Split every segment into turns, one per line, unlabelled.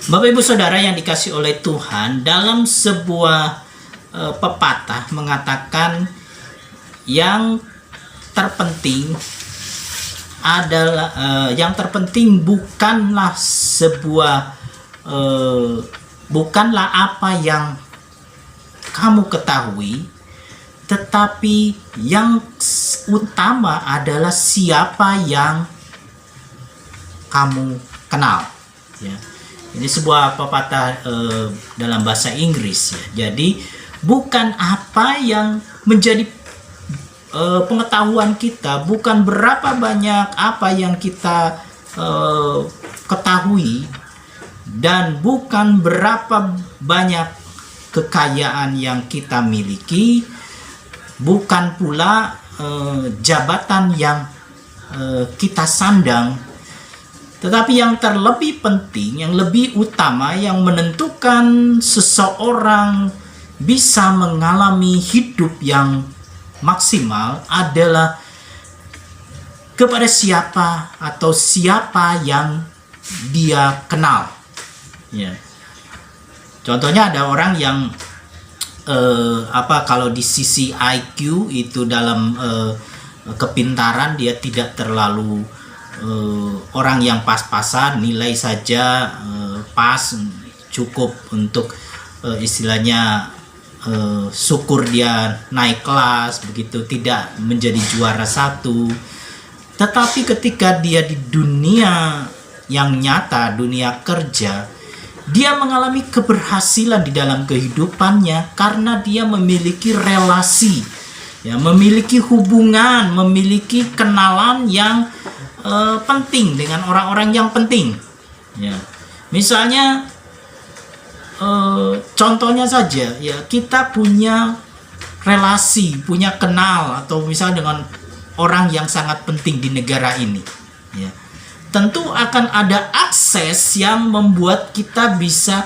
Bapak Ibu Saudara yang dikasih oleh Tuhan, dalam sebuah pepatah mengatakan yang terpenting adalah bukanlah apa yang kamu ketahui, tetapi yang utama adalah siapa yang kamu kenal. Ya. Ini sebuah pepatah dalam bahasa Inggris. Ya. Jadi bukan apa yang menjadi pengetahuan kita, bukan berapa banyak apa yang kita ketahui, dan bukan berapa banyak kekayaan yang kita miliki, bukan pula jabatan yang kita sandang, tetapi yang terlebih penting, yang lebih utama, yang menentukan seseorang bisa mengalami hidup yang maksimal adalah kepada siapa atau siapa yang dia kenal. Ya. Contohnya ada orang yang kalau di sisi IQ itu dalam kepintaran dia tidak terlalu orang yang pas-pasan, nilai saja pas, cukup untuk istilahnya syukur dia naik kelas begitu, tidak menjadi juara satu. Tetapi ketika dia di dunia yang nyata, dunia kerja, dia mengalami keberhasilan di dalam kehidupannya karena dia memiliki relasi, ya, memiliki hubungan, memiliki kenalan yang penting dengan orang-orang yang penting. Ya. Misalnya contohnya saja, ya, kita punya relasi, punya kenal, atau misalnya dengan orang yang sangat penting di negara ini, ya, tentu akan ada akses yang membuat kita bisa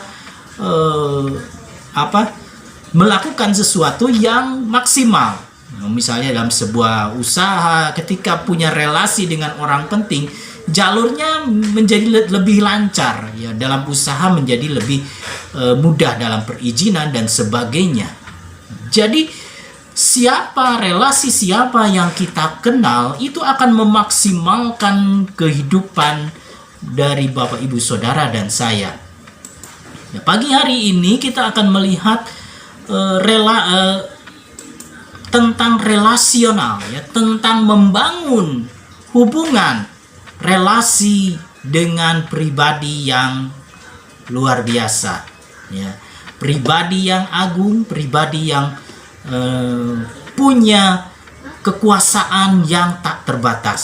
melakukan sesuatu yang maksimal. Misalnya dalam sebuah usaha, ketika punya relasi dengan orang penting, jalurnya menjadi lebih lancar, ya, dalam usaha menjadi lebih mudah dalam perizinan dan sebagainya. Jadi relasi siapa yang kita kenal itu akan memaksimalkan kehidupan dari Bapak Ibu Saudara dan saya. Ya, pagi hari ini kita akan melihat tentang relasional, ya, tentang membangun hubungan relasi dengan pribadi yang luar biasa, ya, pribadi yang agung, pribadi yang punya kekuasaan yang tak terbatas,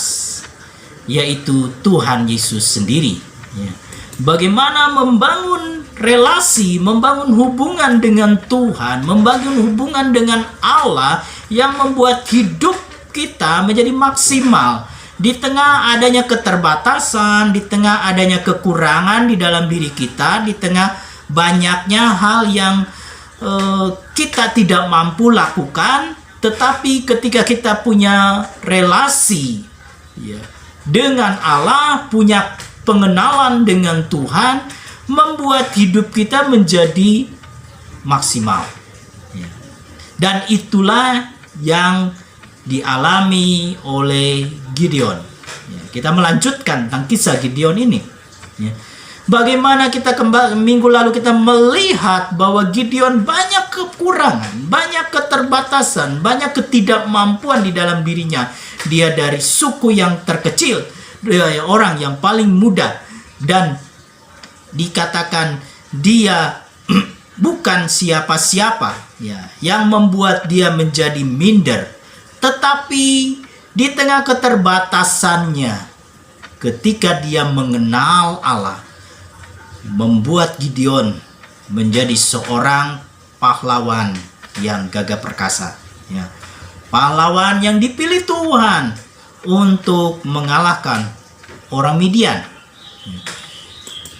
yaitu Tuhan Yesus sendiri. Ya. Bagaimana membangun relasi, membangun hubungan dengan Tuhan, membangun hubungan dengan Allah yang membuat hidup kita menjadi maksimal. Di tengah adanya keterbatasan, di tengah adanya kekurangan di dalam diri kita, di tengah banyaknya hal yang kita tidak mampu lakukan, tetapi ketika kita punya relasi, ya, dengan Allah, punya pengenalan dengan Tuhan, membuat hidup kita menjadi maksimal, ya. Dan itulah yang dialami oleh Gideon. Ya, kita melanjutkan tentang kisah Gideon ini. Ya. Bagaimana kita minggu lalu kita melihat bahwa Gideon banyak kekurangan, banyak keterbatasan, banyak ketidakmampuan di dalam dirinya. Dia dari suku yang terkecil, dia orang yang paling muda, dan dikatakan dia bukan siapa-siapa, ya, yang membuat dia menjadi minder. Tetapi di tengah keterbatasannya, ketika dia mengenal Allah, membuat Gideon menjadi seorang pahlawan yang gagah perkasa, ya. Pahlawan yang dipilih Tuhan untuk mengalahkan orang Midian.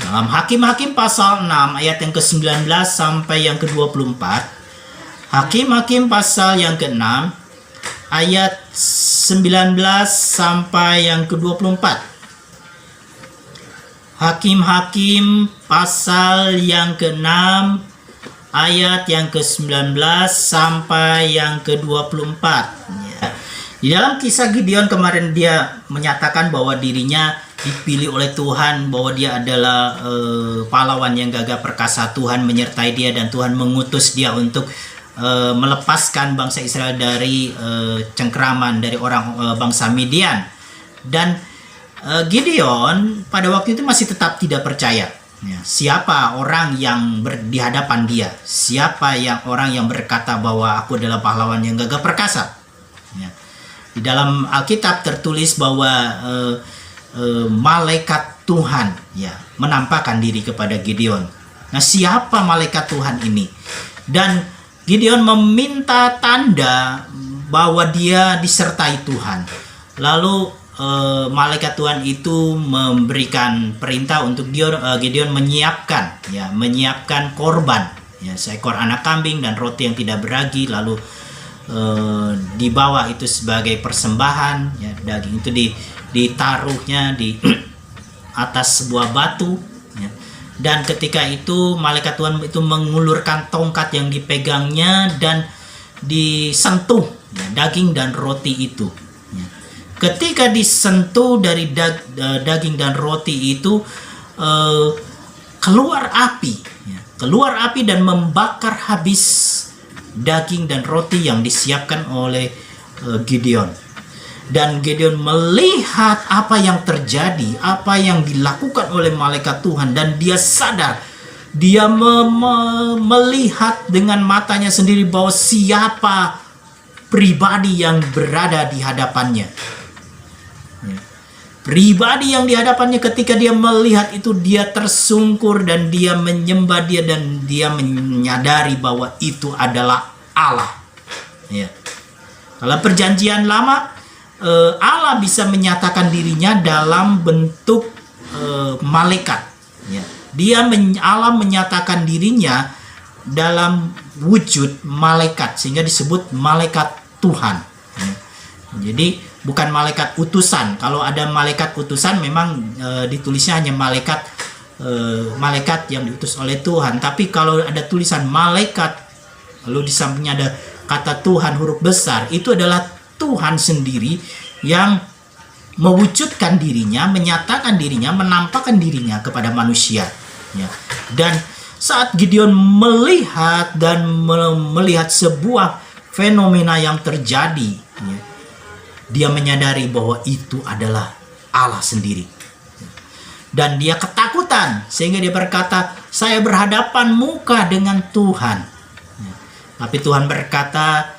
Dalam Hakim-Hakim pasal 6 ayat yang ke-19 sampai yang ke-24, Hakim-Hakim pasal yang ke-6 ayat 19 sampai yang ke-24. Hakim-Hakim pasal yang ke-6 ayat yang ke-19 sampai yang ke-24. Ya. Di dalam kisah Gideon kemarin dia menyatakan bahwa dirinya dipilih oleh Tuhan, bahwa dia adalah pahlawan yang gagah perkasa. Tuhan menyertai dia dan Tuhan mengutus dia untuk melepaskan bangsa Israel dari cengkraman dari orang bangsa Midian. Dan Gideon pada waktu itu masih tetap tidak percaya. Ya, siapa orang yang di hadapan dia? Siapa orang yang berkata bahwa aku adalah pahlawan yang gagah perkasa? Ya. Di dalam Alkitab tertulis bahwa malaikat Tuhan ya menampakkan diri kepada Gideon. Nah, siapa malaikat Tuhan ini? Dan Gideon meminta tanda bahwa dia disertai Tuhan. Lalu malaikat Tuhan itu memberikan perintah untuk Gideon menyiapkan korban, ya, seekor anak kambing dan roti yang tidak beragi. Lalu dibawa itu sebagai persembahan, ya, daging itu ditaruhnya di atas sebuah batu, ya. Dan ketika itu malaikat Tuhan itu mengulurkan tongkat yang dipegangnya dan disentuh, ya, daging dan roti itu. Ketika disentuh dari daging dan roti itu keluar api dan membakar habis daging dan roti yang disiapkan oleh Gideon. Dan Gideon melihat apa yang terjadi, apa yang dilakukan oleh malaikat Tuhan, dan dia sadar, dia melihat dengan matanya sendiri bahwa siapa pribadi yang berada di hadapannya. Pribadi yang di hadapannya, ketika dia melihat itu, dia tersungkur dan dia menyembah dia dan dia menyadari bahwa itu adalah Allah. Ya. Dalam perjanjian lama, Allah bisa menyatakan dirinya dalam bentuk malaikat. Ya. Allah menyatakan dirinya dalam wujud malaikat, sehingga disebut malaikat Tuhan. Ya. Jadi bukan malaikat utusan. Kalau ada malaikat utusan memang ditulisnya hanya malaikat yang diutus oleh Tuhan. Tapi kalau ada tulisan malaikat lalu di sampingnya ada kata Tuhan huruf besar, itu adalah Tuhan sendiri yang mewujudkan dirinya, menyatakan dirinya, menampakkan dirinya kepada manusia. Ya. Dan saat Gideon melihat sebuah fenomena yang terjadi, ya, dia menyadari bahwa itu adalah Allah sendiri. Dan dia ketakutan sehingga dia berkata, saya berhadapan muka dengan Tuhan. Tapi Tuhan berkata,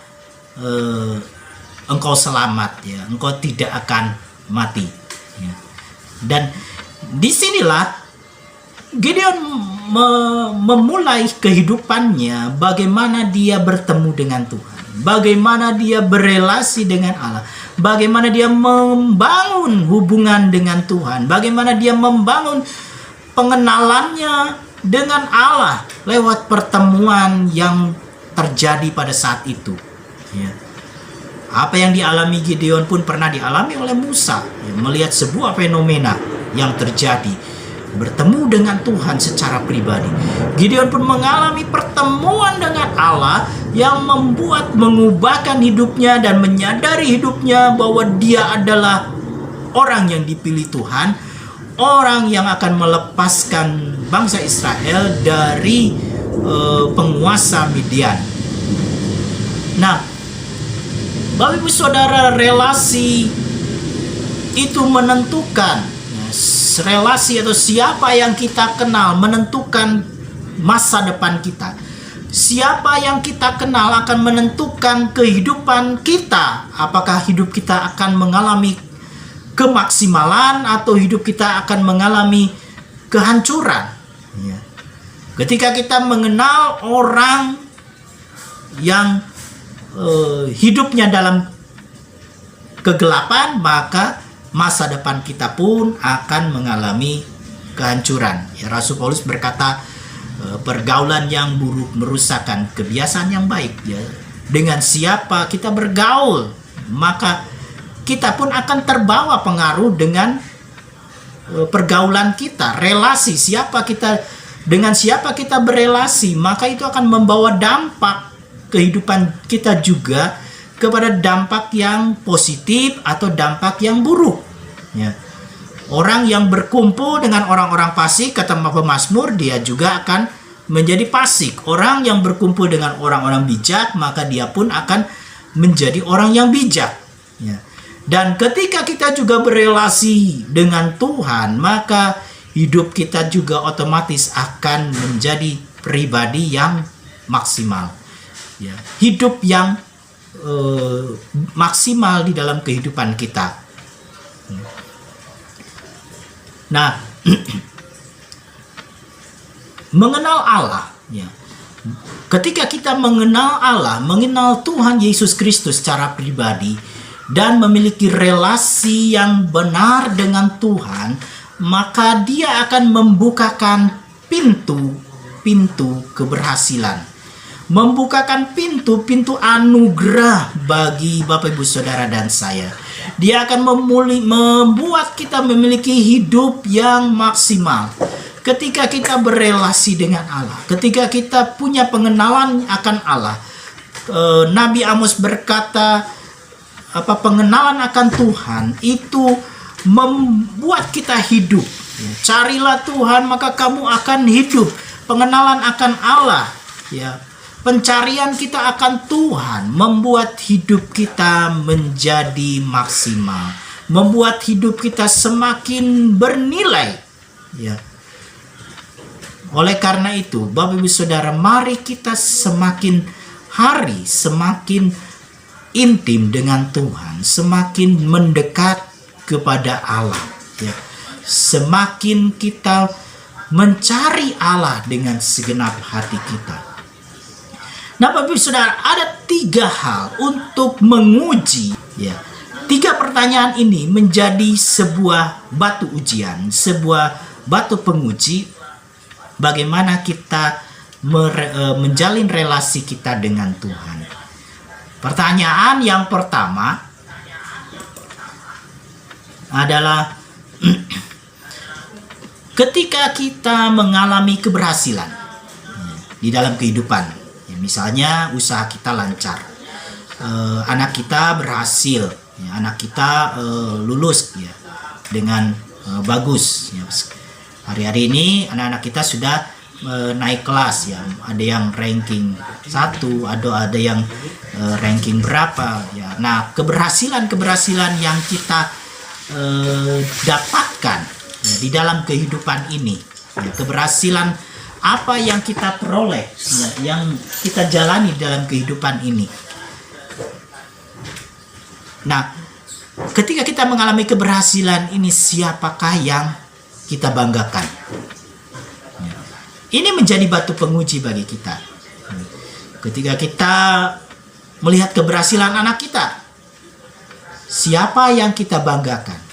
engkau selamat, ya, engkau tidak akan mati. Dan disinilah Gideon memulai kehidupannya, bagaimana dia bertemu dengan Tuhan, bagaimana dia berelasi dengan Allah, bagaimana dia membangun hubungan dengan Tuhan, bagaimana dia membangun pengenalannya dengan Allah lewat pertemuan yang terjadi pada saat itu. Ya. Apa yang dialami Gideon pun pernah dialami oleh Musa, ya, melihat sebuah fenomena yang terjadi, bertemu dengan Tuhan secara pribadi. Gideon pun mengalami pertemuan dengan Allah yang mengubahkan hidupnya dan menyadari hidupnya bahwa dia adalah orang yang dipilih Tuhan, orang yang akan melepaskan bangsa Israel dari penguasa Midian. Nah, Bapak Ibu Saudara, relasi itu menentukan, relasi atau siapa yang kita kenal menentukan masa depan kita. Siapa yang kita kenal akan menentukan kehidupan kita. Apakah hidup kita akan mengalami kemaksimalan atau hidup kita akan mengalami kehancuran. Ya. Ketika kita mengenal orang yang hidupnya dalam kegelapan, maka masa depan kita pun akan mengalami kehancuran. Ya, Rasul Paulus berkata, pergaulan yang buruk merusakkan kebiasaan yang baik. Ya. Dengan siapa kita bergaul, maka kita pun akan terbawa pengaruh dengan pergaulan kita, relasi, dengan siapa kita berelasi, maka itu akan membawa dampak kehidupan kita juga kepada dampak yang positif atau dampak yang buruk. Ya. Orang yang berkumpul dengan orang-orang fasik, kata pemazmur, dia juga akan menjadi fasik. Orang yang berkumpul dengan orang-orang bijak, maka dia pun akan menjadi orang yang bijak. Ya. Dan ketika kita juga berelasi dengan Tuhan, maka hidup kita juga otomatis akan menjadi pribadi yang maksimal. Ya. Hidup yang maksimal di dalam kehidupan kita. Nah, mengenal Allah, ya. Ketika kita mengenal Allah, mengenal Tuhan Yesus Kristus secara pribadi dan memiliki relasi yang benar dengan Tuhan, maka dia akan membukakan pintu keberhasilan, membukakan pintu anugerah bagi Bapak Ibu Saudara dan saya. Dia akan membuat kita memiliki hidup yang maksimal. Ketika kita berelasi dengan Allah, ketika kita punya pengenalan akan Allah, Nabi Amos berkata, pengenalan akan Tuhan itu membuat kita hidup. Carilah Tuhan maka kamu akan hidup. Pengenalan akan Allah, ya, pencarian kita akan Tuhan membuat hidup kita menjadi maksimal, membuat hidup kita semakin bernilai. Ya. Oleh karena itu, Bapak Ibu Saudara, mari kita semakin hari semakin intim dengan Tuhan, semakin mendekat kepada Allah. Ya. Semakin kita mencari Allah dengan segenap hati kita. Nah, Bapak Ibu Saudara, ada 3 hal untuk menguji, ya. 3 pertanyaan ini menjadi sebuah batu ujian, sebuah batu penguji bagaimana kita menjalin relasi kita dengan Tuhan. Pertanyaan yang pertama adalah ketika kita mengalami keberhasilan di dalam kehidupan. Misalnya usaha kita lancar, anak kita berhasil, ya, anak kita lulus, ya, dengan bagus. Ya. Hari-hari ini anak-anak kita sudah naik kelas, ya, ada yang ranking 1, ada yang ranking berapa. Ya. Nah, keberhasilan yang kita dapatkan, ya, di dalam kehidupan ini, ya, keberhasilan apa yang kita peroleh, ya, yang kita jalani dalam kehidupan ini. Nah, ketika kita mengalami keberhasilan ini, siapakah yang kita banggakan? Ya. Ini menjadi batu penguji bagi kita. Ketika kita melihat keberhasilan anak kita, siapa yang kita banggakan?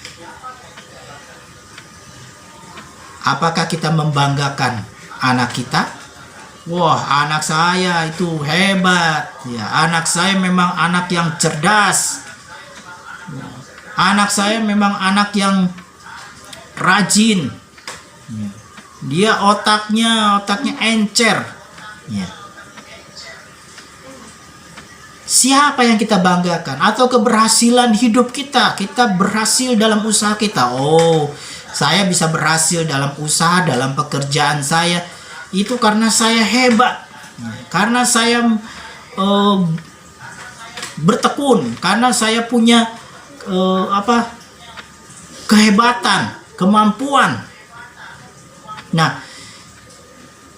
Apakah kita membanggakan anak kita? Wah, anak saya itu hebat, ya, anak saya memang anak yang cerdas, anak saya memang anak yang rajin, ya. Dia otaknya encer, ya. Siapa yang kita banggakan? Atau keberhasilan hidup kita berhasil dalam usaha kita. Oh, saya bisa berhasil dalam usaha, dalam pekerjaan saya, itu karena saya hebat, karena saya bertekun, karena saya punya kehebatan, kemampuan. Nah,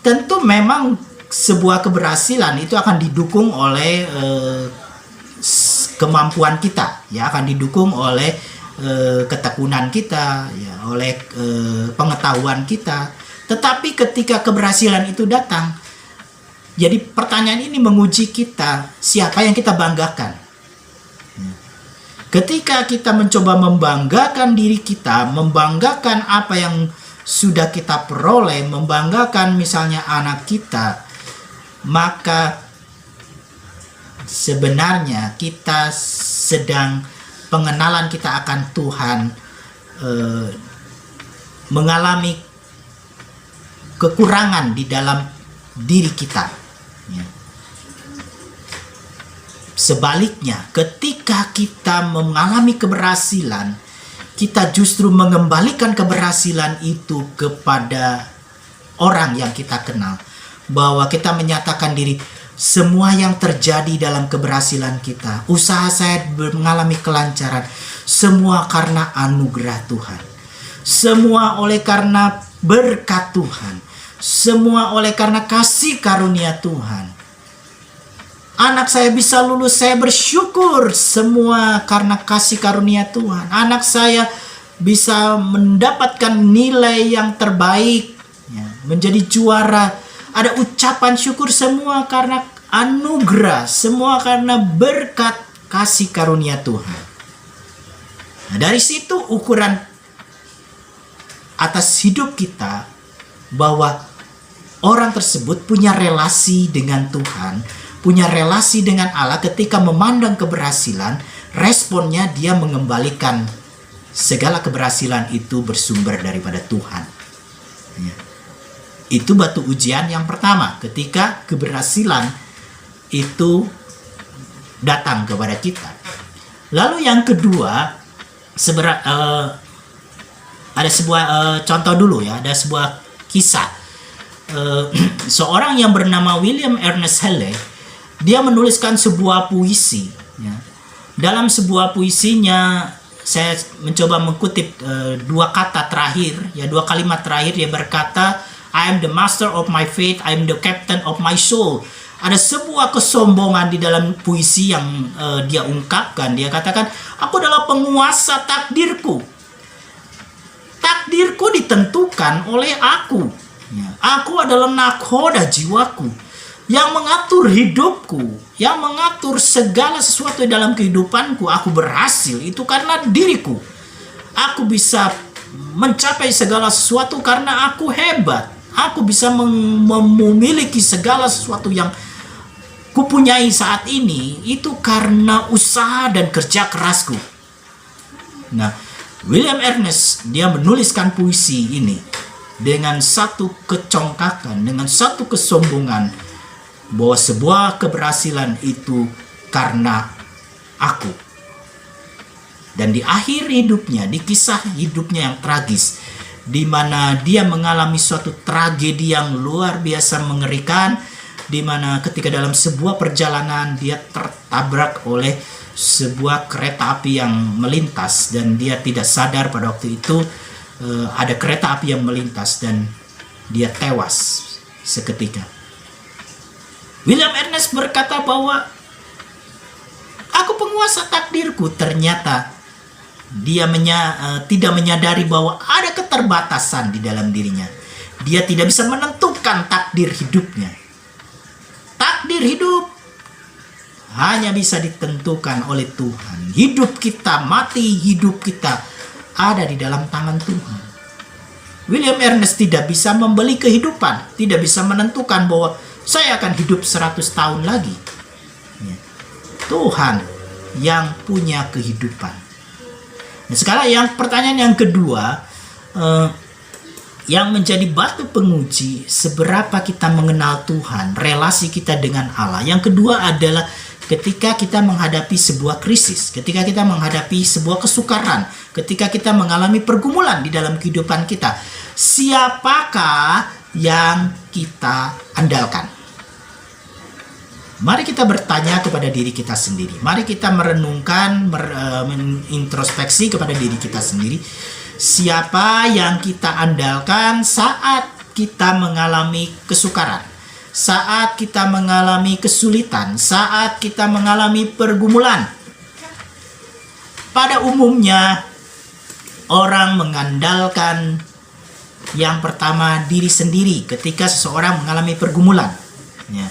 tentu memang sebuah keberhasilan itu akan didukung oleh kemampuan kita, ya, akan didukung oleh ketekunan kita, ya, oleh pengetahuan kita. Tetapi ketika keberhasilan itu datang, jadi pertanyaan ini menguji kita, siapa yang kita banggakan? Ketika kita mencoba membanggakan diri kita, membanggakan apa yang sudah kita peroleh, membanggakan misalnya anak kita, maka sebenarnya kita sedang pengenalan kita akan Tuhan mengalami kekurangan di dalam diri kita. Ya. Sebaliknya, ketika kita mengalami keberhasilan, kita justru mengembalikan keberhasilan itu kepada orang yang kita kenal. Bahwa kita menyatakan diri, semua yang terjadi dalam keberhasilan kita, usaha saya mengalami kelancaran, semua karena anugerah Tuhan. Semua oleh karena berkat Tuhan. Semua oleh karena kasih karunia Tuhan. Anak saya bisa lulus, saya bersyukur, semua karena kasih karunia Tuhan. Anak saya bisa mendapatkan nilai yang terbaik, ya, menjadi juara. Ada ucapan syukur, semua karena anugerah, semua karena berkat kasih karunia Tuhan. Nah, dari situ ukuran atas hidup kita bahwa orang tersebut punya relasi dengan Tuhan, punya relasi dengan Allah. Ketika memandang keberhasilan, responnya dia mengembalikan segala keberhasilan itu bersumber daripada Tuhan. Ya. Itu batu ujian yang pertama ketika keberhasilan itu datang kepada kita. Lalu yang kedua, ada sebuah contoh dulu ya, ada sebuah kisah. Seorang yang bernama William Ernest Henley, dia menuliskan sebuah puisi. Ya. Dalam sebuah puisinya, saya mencoba mengutip dua kata terakhir, ya, dua kalimat terakhir. Dia berkata, I am the master of my fate, I am the captain of my soul. Ada sebuah kesombongan di dalam puisi yang dia ungkapkan. Dia katakan, aku adalah penguasa takdirku. Takdirku ditentukan oleh aku. Ya, aku adalah nakhoda jiwaku, yang mengatur hidupku, yang mengatur segala sesuatu dalam kehidupanku. Aku berhasil itu karena diriku. Aku bisa mencapai segala sesuatu karena aku hebat. Aku bisa memiliki segala sesuatu yang kupunyai saat ini itu karena usaha dan kerja kerasku. Nah, William Ernest dia menuliskan puisi ini dengan satu kecongkakan, dengan satu kesombongan bahwa sebuah keberhasilan itu karena aku. Dan di akhir hidupnya, di kisah hidupnya yang tragis, di mana dia mengalami suatu tragedi yang luar biasa mengerikan, di mana ketika dalam sebuah perjalanan dia tertabrak oleh sebuah kereta api yang melintas, dan dia tidak sadar pada waktu itu ada kereta api yang melintas dan dia tewas seketika. William Ernest berkata bahwa aku penguasa takdirku. Ternyata dia tidak menyadari bahwa ada keterbatasan di dalam dirinya. Dia tidak bisa menentukan takdir hidupnya. Takdir hidup hanya bisa ditentukan oleh Tuhan. Hidup kita, mati hidup kita ada di dalam tangan Tuhan. William Ernest tidak bisa membeli kehidupan, tidak bisa menentukan bahwa saya akan hidup 100 tahun lagi. Tuhan yang punya kehidupan. Nah, sekarang pertanyaan yang kedua, yang menjadi batu penguji seberapa kita mengenal Tuhan, relasi kita dengan Allah. Yang kedua adalah ketika kita menghadapi sebuah krisis, ketika kita menghadapi sebuah kesukaran, ketika kita mengalami pergumulan di dalam kehidupan kita, siapakah yang kita andalkan? Mari kita bertanya kepada diri kita sendiri. Mari kita merenungkan, introspeksi kepada diri kita sendiri. Siapa yang kita andalkan saat kita mengalami kesukaran, saat kita mengalami kesulitan, saat kita mengalami pergumulan? Pada umumnya, orang mengandalkan yang pertama diri sendiri ketika seseorang mengalami pergumulan. Ya.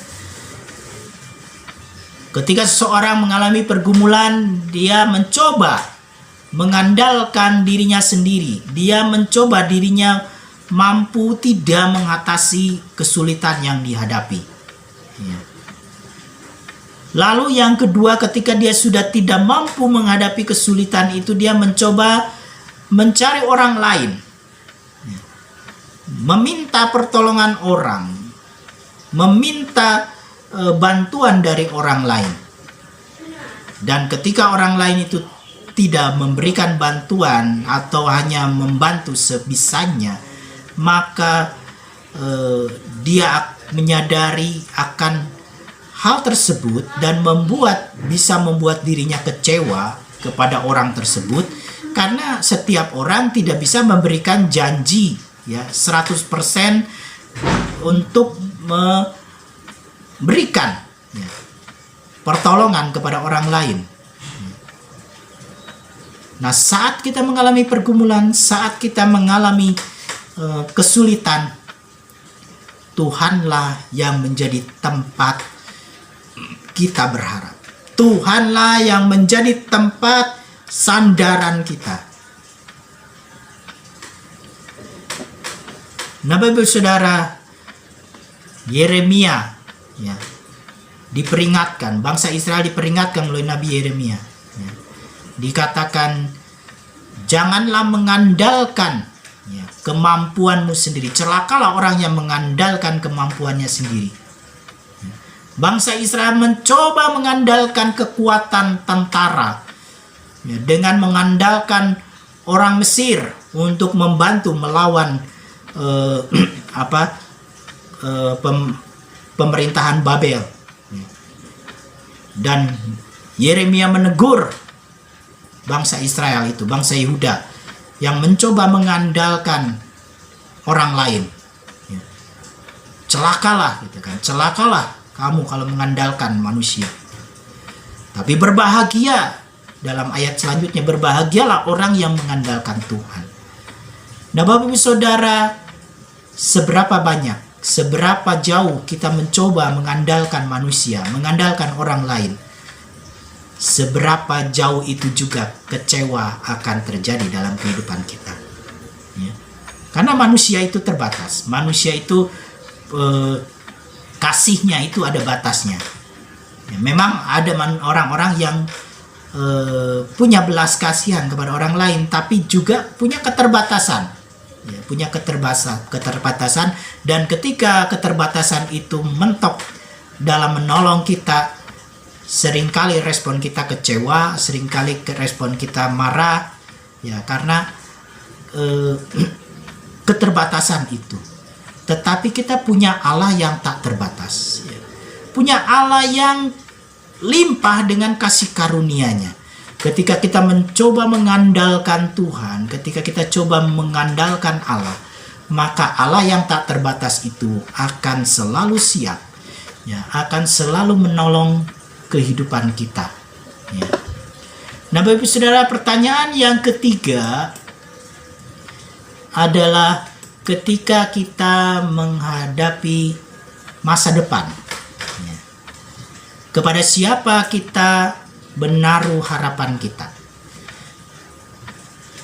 Ketika seseorang mengalami pergumulan, dia mencoba mengandalkan dirinya sendiri. Dia mencoba dirinya mampu tidak mengatasi kesulitan yang dihadapi. Ya. Lalu yang kedua, ketika dia sudah tidak mampu menghadapi kesulitan itu, dia mencoba mencari orang lain. Ya. meminta pertolongan orang, meminta bantuan dari orang lain. Dan ketika orang lain itu tidak memberikan bantuan atau hanya membantu sebisanya, maka dia menyadari akan hal tersebut dan bisa membuat dirinya kecewa kepada orang tersebut, karena setiap orang tidak bisa memberikan janji ya 100% untuk memberikan ya, pertolongan kepada orang lain. Nah, saat kita mengalami pergumulan, saat kita mengalami kesulitan, Tuhanlah yang menjadi tempat kita berharap. Tuhanlah yang menjadi tempat sandaran kita. Nah, Bapak Saudara, Yeremia ya, diperingatkan, bangsa Israel diperingatkan oleh Nabi Yeremia. Ya, dikatakan, janganlah mengandalkan ya, kemampuanmu sendiri. Celakalah orang yang mengandalkan kemampuannya sendiri. Bangsa Israel mencoba mengandalkan kekuatan tentara ya, dengan mengandalkan orang Mesir untuk membantu melawan pemerintahan Babel. Dan Yeremia menegur bangsa Israel itu, bangsa Yehuda yang mencoba mengandalkan orang lain. Celakalah, gitu kan? Celakalah kamu kalau mengandalkan manusia. Tapi berbahagia, dalam ayat selanjutnya, berbahagialah orang yang mengandalkan Tuhan. Nah, Bapak Ibu Saudara, seberapa banyak, seberapa jauh kita mencoba mengandalkan manusia, mengandalkan orang lain, seberapa jauh itu juga kecewa akan terjadi dalam kehidupan kita. Ya. Karena manusia itu terbatas, manusia itu kasihnya itu ada batasnya. Ya, memang ada orang-orang yang punya belas kasihan kepada orang lain, tapi juga punya keterbatasan. Ya, punya keterbatasan, dan ketika keterbatasan itu mentok dalam menolong kita, seringkali respon kita kecewa, seringkali respon kita marah, ya karena keterbatasan itu. Tetapi kita punya Allah yang tak terbatas, ya. Punya Allah yang limpah dengan kasih karunia-Nya. Ketika kita mencoba mengandalkan Tuhan, ketika kita coba mengandalkan Allah, maka Allah yang tak terbatas itu akan selalu siap, ya, akan selalu menolong kehidupan kita. Ya. Nah, Bapak Ibu Saudara, pertanyaan yang ketiga adalah ketika kita menghadapi masa depan. Ya. Kepada siapa kita menaruh harapan kita?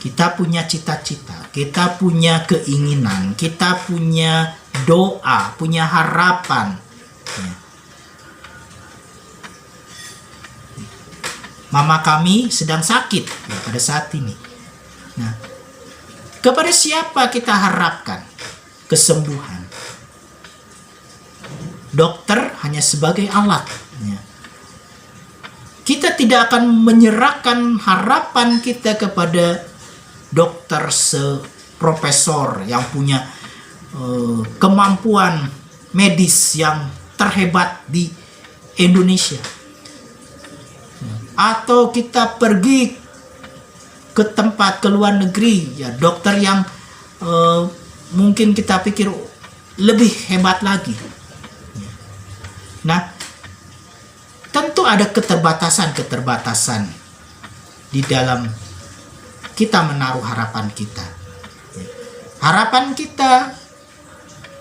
Kita punya cita-cita, kita punya keinginan, kita punya doa, punya harapan. Ya. Mama kami sedang sakit ya, pada saat ini. Nah, kepada siapa kita harapkan kesembuhan? Dokter hanya sebagai alat. Ya. Kita tidak akan menyerahkan harapan kita kepada dokter seprofesor yang punya kemampuan medis yang terhebat di Indonesia. Atau kita pergi ke tempat ke luar negeri, ya dokter yang mungkin kita pikir lebih hebat lagi. Nah, tentu ada keterbatasan di dalam kita menaruh harapan kita. Harapan kita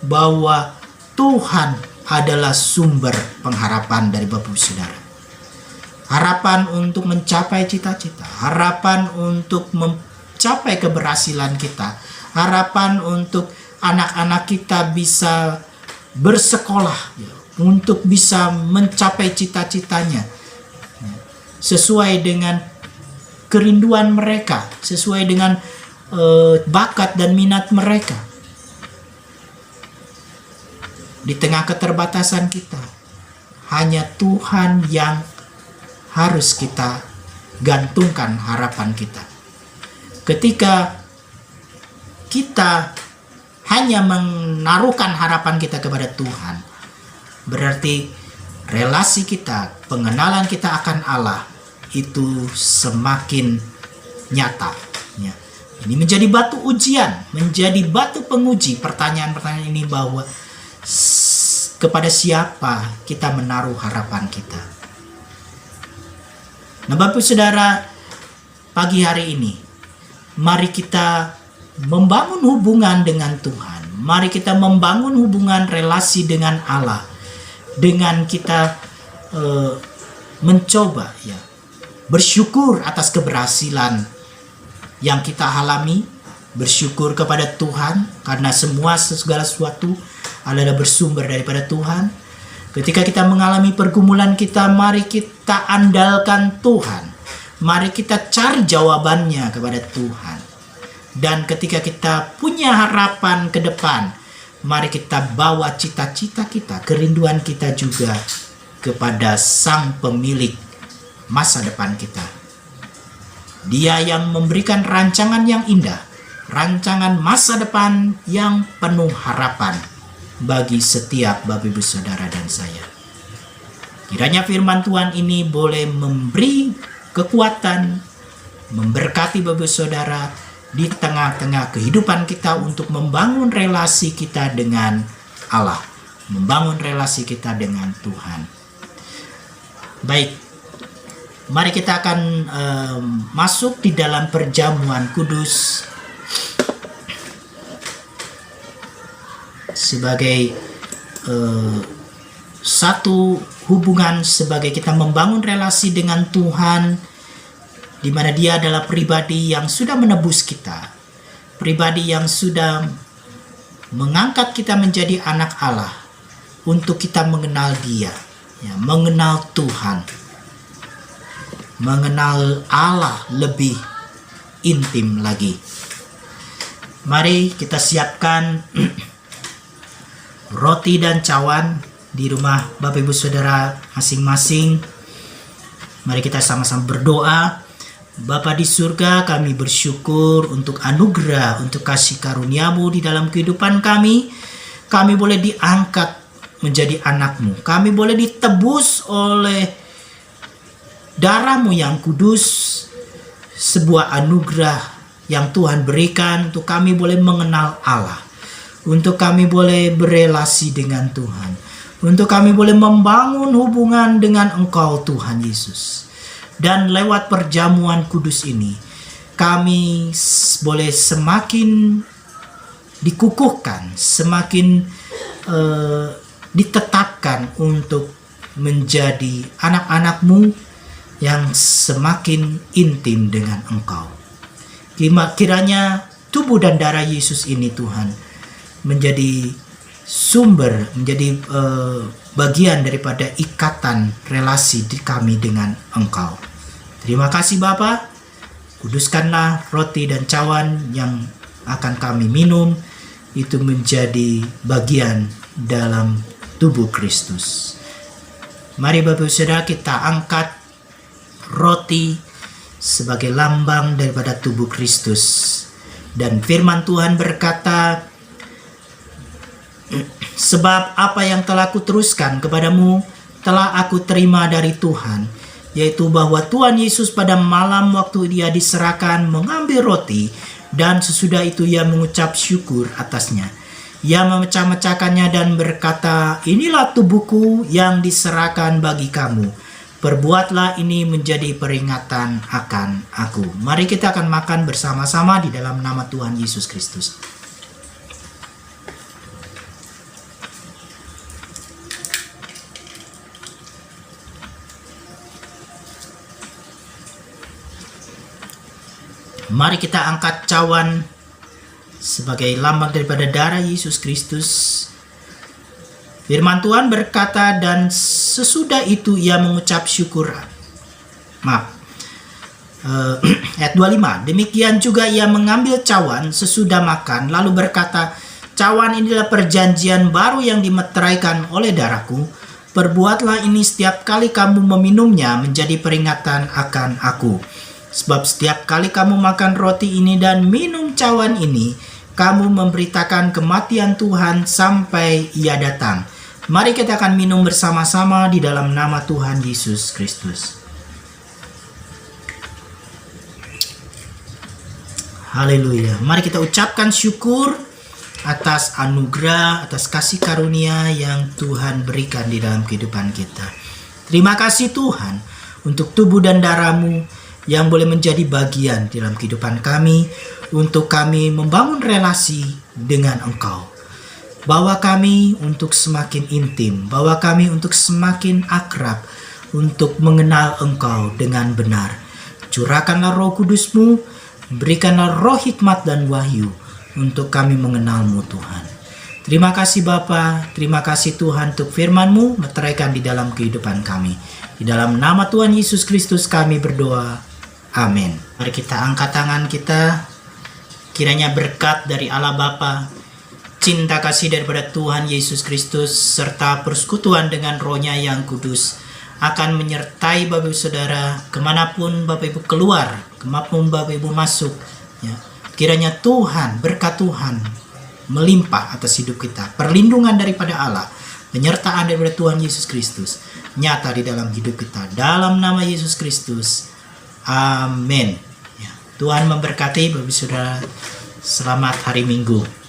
bahwa Tuhan adalah sumber pengharapan dari Bapak Ibu Saudara. Harapan untuk mencapai cita-cita, harapan untuk mencapai keberhasilan kita, harapan untuk anak-anak kita bisa bersekolah, ya, untuk bisa mencapai cita-citanya sesuai dengan kerinduan mereka, sesuai dengan bakat dan minat mereka. Di tengah keterbatasan kita, hanya Tuhan yang harus kita gantungkan harapan kita. Ketika kita hanya menaruhkan harapan kita kepada Tuhan, berarti relasi kita, pengenalan kita akan Allah itu semakin nyata. Ya. Ini menjadi batu ujian, menjadi batu penguji pertanyaan-pertanyaan ini, bahwa kepada siapa kita menaruh harapan kita. Nah, Bapak Saudara, pagi hari ini mari kita membangun hubungan dengan Tuhan. Mari kita membangun hubungan relasi dengan Allah, dengan kita mencoba ya bersyukur atas keberhasilan yang kita alami, bersyukur kepada Tuhan karena segala sesuatu adalah bersumber daripada Tuhan. Ketika kita mengalami pergumulan kita, mari kita andalkan Tuhan. Mari kita cari jawabannya kepada Tuhan. Dan ketika kita punya harapan ke depan, mari kita bawa cita-cita kita, kerinduan kita juga kepada Sang Pemilik masa depan kita. Dia yang memberikan rancangan yang indah, rancangan masa depan yang penuh harapan bagi setiap Bapak Ibu Saudara dan saya. Kiranya firman Tuhan ini boleh memberi kekuatan, memberkati Bapak Ibu Saudara di tengah-tengah kehidupan kita untuk membangun relasi kita dengan Allah, membangun relasi kita dengan Tuhan. Baik, mari kita akan masuk di dalam perjamuan kudus sebagai satu hubungan, sebagai kita membangun relasi dengan Tuhan, di mana Dia adalah pribadi yang sudah menebus kita, pribadi yang sudah mengangkat kita menjadi anak Allah untuk kita mengenal Dia, ya, mengenal Tuhan, mengenal Allah lebih intim lagi. Mari kita siapkan roti dan cawan di rumah Bapak Ibu Saudara masing-masing. Mari kita sama-sama berdoa. Bapa di surga, kami bersyukur untuk anugerah, untuk kasih karunia-Mu di dalam kehidupan kami. Kami boleh diangkat menjadi anak-Mu. Kami boleh ditebus oleh darah-Mu yang kudus. Sebuah anugerah yang Tuhan berikan untuk kami boleh mengenal Allah, untuk kami boleh berelasi dengan Tuhan, untuk kami boleh membangun hubungan dengan Engkau Tuhan Yesus. Dan lewat perjamuan kudus ini, kami boleh semakin dikukuhkan, semakin ditetapkan untuk menjadi anak-anak-Mu yang semakin intim dengan Engkau. Kiranya tubuh dan darah Yesus ini, Tuhan, menjadi sumber, menjadi bagian daripada ikatan relasi di kami dengan Engkau. Terima kasih Bapa. Kuduskanlah roti dan cawan yang akan kami minum, itu menjadi bagian dalam tubuh Kristus. Mari Bapak Saudara, kita angkat roti sebagai lambang daripada tubuh Kristus. Dan firman Tuhan berkata, sebab apa yang telah kuteruskan kepadamu telah aku terima dari Tuhan, yaitu bahwa Tuhan Yesus pada malam waktu Dia diserahkan mengambil roti, dan sesudah itu Ia mengucap syukur atasnya. Ia memecah-mecahkannya dan berkata, inilah tubuhku yang diserahkan bagi kamu. Perbuatlah ini menjadi peringatan akan aku. Mari kita akan makan bersama-sama di dalam nama Tuhan Yesus Kristus. Mari kita angkat cawan sebagai lambang daripada darah Yesus Kristus. Firman Tuhan berkata, dan sesudah itu Ia mengucap syukur. Ayat 25. Demikian juga Ia mengambil cawan sesudah makan, lalu berkata, Cawan inilah perjanjian baru yang dimeteraikan oleh darahku. Perbuatlah ini setiap kali kamu meminumnya menjadi peringatan akan aku. Sebab setiap kali kamu makan roti ini dan minum cawan ini, kamu memberitakan kematian Tuhan sampai Ia datang. Mari kita akan minum bersama-sama di dalam nama Tuhan Yesus Kristus. Haleluya. Mari kita ucapkan syukur atas anugerah, atas kasih karunia yang Tuhan berikan di dalam kehidupan kita. Terima kasih Tuhan untuk tubuh dan darah-Mu yang boleh menjadi bagian dalam kehidupan kami, untuk kami membangun relasi dengan Engkau. Bawa kami untuk semakin intim, bawa kami untuk semakin akrab, untuk mengenal Engkau dengan benar. Curahkanlah Roh Kudus-Mu, berikanlah roh hikmat dan wahyu, untuk kami mengenal-Mu Tuhan. Terima kasih Bapa, terima kasih Tuhan untuk firman-Mu meteraikan di dalam kehidupan kami. Di dalam nama Tuhan Yesus Kristus kami berdoa. Amin. Mari kita angkat tangan kita. Kiranya berkat dari Allah Bapa, cinta kasih daripada Tuhan Yesus Kristus, serta persekutuan dengan Roh-Nya yang kudus akan menyertai Bapak Ibu Saudara kemanapun Bapak Ibu keluar, kemanapun Bapak Ibu masuk. Ya. Kiranya Tuhan, berkat Tuhan melimpah atas hidup kita. Perlindungan daripada Allah, penyertaan daripada Tuhan Yesus Kristus nyata di dalam hidup kita. Dalam nama Yesus Kristus. Amin. Ya. Tuhan memberkati Bapak Saudara. Selamat hari Minggu.